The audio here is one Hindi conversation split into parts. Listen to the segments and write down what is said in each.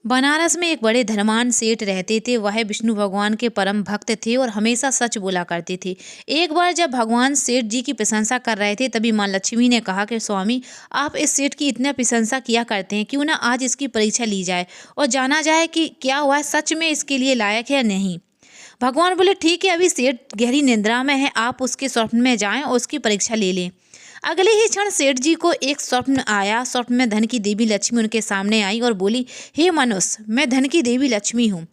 बनारस में एक बड़े धर्मान सेठ रहते थे। वह विष्णु भगवान के परम भक्त थे और हमेशा सच बोला करते थे। एक बार जब भगवान सेठ जी की प्रशंसा कर रहे थे, तभी माँ लक्ष्मी ने कहा कि स्वामी, आप इस सेठ की इतना प्रशंसा किया करते हैं, क्यों ना आज इसकी परीक्षा ली जाए और जाना जाए कि क्या वह सच में इसके लिए लायक है या नहीं। भगवान बोले, ठीक है, अभी सेठ गहरी निद्रा में है, आप उसके स्वप्न में जाएं और उसकी परीक्षा ले लें। अगले ही क्षण सेठ जी को एक स्वप्न आया। स्वप्न में धन की देवी लक्ष्मी उनके सामने आई और बोली, हे मनुष्य, मैं धन की देवी लक्ष्मी हूँ।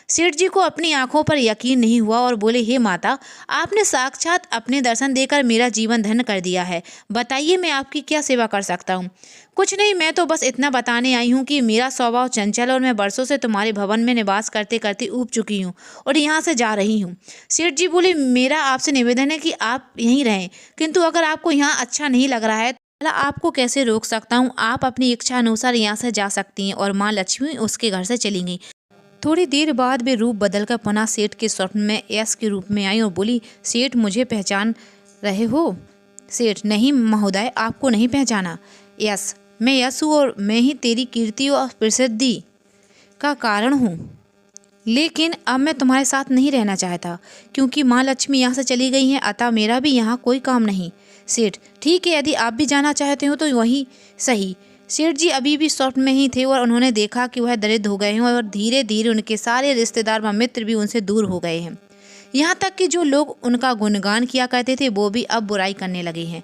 सेठ जी को अपनी आंखों पर यकीन नहीं हुआ और बोले, हे माता, आपने साक्षात अपने दर्शन देकर मेरा जीवन धन्य कर दिया है। बताइए, मैं आपकी क्या सेवा कर सकता हूँ। कुछ नहीं, मैं तो बस इतना बताने आई हूँ कि मेरा स्वभाव चंचल और मैं बरसों से तुम्हारे भवन में निवास करते करते ऊब चुकी हूँ और यहाँ से जा रही हूँ। सेठ जी बोले, मेरा आपसे निवेदन है कि आप यहीं रहें, किंतु अगर आपको यहाँ अच्छा नहीं लग रहा है तो आपको कैसे रोक सकता हूँ। आप अपनी इच्छा अनुसार यहाँ से जा सकती हैं। और माँ लक्ष्मी उसके घर से चली गई। थोड़ी देर बाद वे रूप बदलकर पुनः सेठ के स्वप्न में यश के रूप में आई और बोली, सेठ, मुझे पहचान रहे हो। सेठ, नहीं महोदय, आपको नहीं पहचाना। यश, मैं यश हूँ और मैं ही तेरी कीर्ति और प्रसिद्धि का कारण हूँ, लेकिन अब मैं तुम्हारे साथ नहीं रहना चाहता क्योंकि माँ लक्ष्मी यहाँ से चली गई हैं, अतः मेरा भी यहाँ कोई काम नहीं। सेठ, ठीक है, यदि आप भी जाना चाहते हो तो वही सही। सेठ जी अभी भी स्वप्न में ही थे और उन्होंने देखा कि वह दरिद्र हो गए हैं और धीरे धीरे उनके सारे रिश्तेदार व मित्र भी उनसे दूर हो गए हैं। यहाँ तक कि जो लोग उनका गुणगान किया करते थे वो भी अब बुराई करने लगे हैं।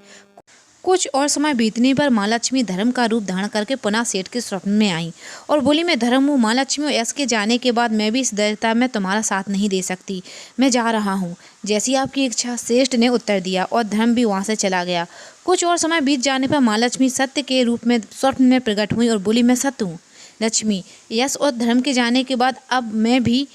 कुछ और समय बीतने पर माँ लक्ष्मी धर्म का रूप धारण करके पुनः सेठ के स्वप्न में आई और बोली, मैं धर्म हूँ माँ लक्ष्मी, और यश के जाने के बाद मैं भी इस दरिद्रता में तुम्हारा साथ नहीं दे सकती, मैं जा रहा हूँ। जैसी आपकी इच्छा, सेठ ने उत्तर दिया और धर्म भी वहाँ से चला गया। कुछ और समय बीत जाने पर माँ लक्ष्मी सत्य के रूप में स्वप्न में प्रकट हुई और बोली, मैं सत्य हूँ लक्ष्मी, यश और धर्म के जाने के बाद अब मैं भी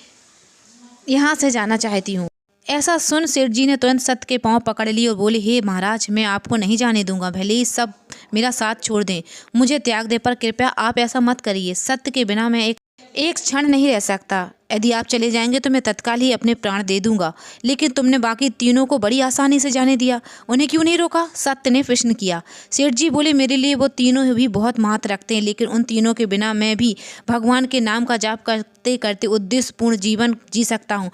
यहाँ से जाना चाहती हूँ। ऐसा सुन सेठ जी ने तुरंत सत्य के पांव पकड़ लिए और बोले, हे महाराज, मैं आपको नहीं जाने दूंगा, भले ही सब मेरा साथ छोड़ दें, मुझे त्याग दे, पर कृपया आप ऐसा मत करिए। सत्य के बिना मैं एक क्षण नहीं रह सकता। यदि आप चले जाएंगे तो मैं तत्काल ही अपने प्राण दे दूंगा। लेकिन तुमने बाकी तीनों को बड़ी आसानी से जाने दिया, उन्हें क्यों नहीं रोका? सत्य ने प्रश्न किया। सेठ जी बोले, मेरे लिए वो तीनों भी बहुत महत्व रखते हैं, लेकिन उन तीनों के बिना मैं भी भगवान के नाम का जाप करते करते उद्देश्यपूर्ण जीवन जी सकता हूँ,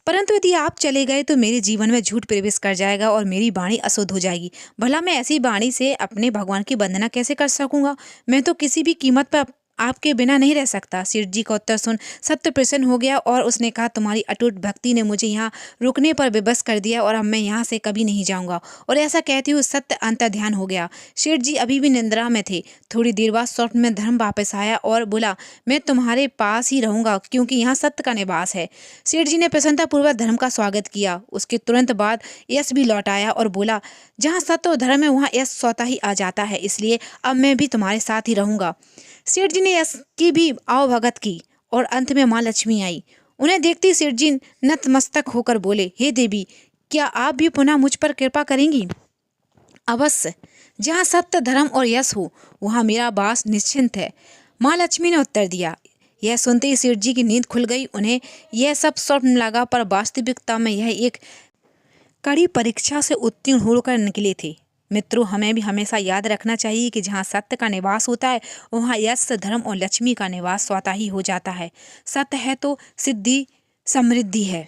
परंतु यदि आप चले गए तो मेरे जीवन में झूठ प्रवेश कर जाएगा और मेरी वाणी अशुद्ध हो जाएगी। भला मैं ऐसी वाणी से अपने भगवान की वंदना कैसे कर सकूंगा? मैं तो किसी भी कीमत पर आपके बिना नहीं रह सकता। सेठ जी का उत्तर सुन सत्य प्रसन्न हो गया और उसने कहा, तुम्हारी अटूट भक्ति ने मुझे यहाँ रुकने पर विवश कर दिया और अब मैं यहाँ से कभी नहीं जाऊँगा। और ऐसा कहती हुए सत्य अंतर्ध्यान हो गया। सेठ जी अभी भी निद्रा में थे। थोड़ी देर बाद स्वप्न में धर्म वापस आया और बोला, मैं तुम्हारे पास ही रहूँगा क्योंकि यहाँ सत्य का निवास है। सेठ जी ने प्रसन्नतापूर्वक धर्म का स्वागत किया। उसके तुरंत बाद यश भी लौट आया और बोला, जहाँ सत्य और धर्म है वहाँ यश स्वतः ही आ जाता है, इसलिए अब मैं भी तुम्हारे साथ ही रहूँगा। सेठ जी ने यश की भी आवभगत की और अंत में माँ लक्ष्मी आई। उन्हें देखते ही सेठ जी नतमस्तक होकर बोले, हे देवी, क्या आप भी पुनः मुझ पर कृपा करेंगी? अवश्य, जहाँ सत्य, धर्म और यश हो वहाँ मेरा वास निश्चिंत है, माँ लक्ष्मी ने उत्तर दिया। यह सुनते ही सेठ जी की नींद खुल गई। उन्हें यह सब स्वप्न लगा, पर वास्तविकता में यह एक कड़ी परीक्षा से उत्तीर्ण होकर निकले थे। मित्रों, हमें भी हमेशा याद रखना चाहिए कि जहाँ सत्य का निवास होता है वहाँ यश, धर्म और लक्ष्मी का निवास स्वतः ही हो जाता है। सत्य है तो सिद्धि समृद्धि है।